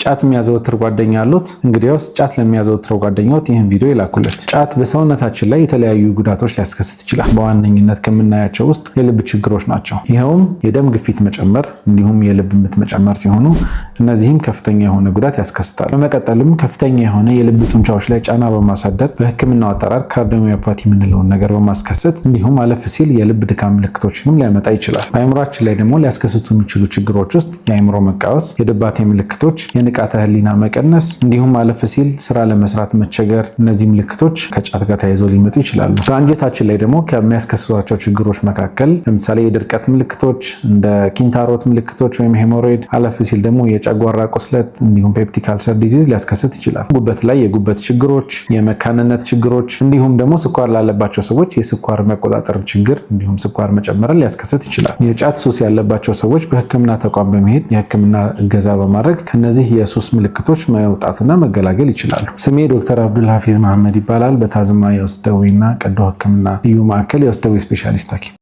ጫት የሚያዘወትር ጓደኛ አሉት? እንግዲያውስ ጫት ለሚያዘወትረው ጓደኛዎት ይህን ቪዲዮ ይላኩለት። ጫት በሰውነታችን ላይ የተለያዩ ጉዳቶች ሊያስከስት ይችላል። በዋነኝነት ከምናያቸው ውስጥ የልብ ችግሮች ናቸው። ይኸውም የደም ግፊት መጨመር እንዲሁም የልብ ምት መጨመር ሲሆኑ እነዚህም ከፍተኛ የሆነ ጉዳት ያስከስታል። በመቀጠልም ከፍተኛ የሆነ የልብ ጡንቻዎች ላይ ጫና በማሳደር በሕክምናው አጠራር ካርዲዮሚዮፓቲ የምንለውን ነገር በማስከሰት እንዲሁም አለፍ ሲል የልብ ድካም ምልክቶችንም ሊያመጣ ይችላል። በአእምሯችን ላይ ደግሞ ሊያስከስቱ የሚችሉ ችግሮች ውስጥ የአእምሮ መቃወስ፣ የድባቴ ምልክቶች፣ የንቃተ ህሊና መቀነስ እንዲሁም አለፍ ሲል ስራ ለመስራት መቸገር፣ እነዚህ ምልክቶች ከጫት ጋር ተያይዘው ሊመጡ ይችላሉ። በአንጀታችን ላይ ደግሞ ከሚያስከስቷቸው ችግሮች መካከል ለምሳሌ የድርቀት ምልክቶች እንደ ኪንታሮት ምልክቶች ወይም ሄሞሮይድ፣ አለፍ ሲል ደግሞ የጨጓራ ቁስለት እንዲሁም ፔፕቲክ አልሰር ዲዚዝ ሊያስከስት ይችላል። ጉበት ላይ የጉበት ችግሮች፣ የመካንነት ችግሮች እንዲሁም ደግሞ ስኳር ላለባቸው ሰዎች የስኳር መቆጣጠር ችግር እንዲሁም ስኳር መጨመርን ሊያስከስት ይችላል። የጫት ሱስ ያለባቸው ሰዎች በሕክምና ተቋም በመሄድ የሕክምና እገዛ በማድረግ ከነዚህ የሱስ ምልክቶች መውጣትና መገላገል ይችላሉ። ስሜ ዶክተር አብዱል ሐፊዝ መሐመድ ይባላል። በታዝማ የውስጥ ደዌና ቀዶ ሕክምና ልዩ ማዕከል የውስጥ ደዌ ስፔሻሊስት ሐኪም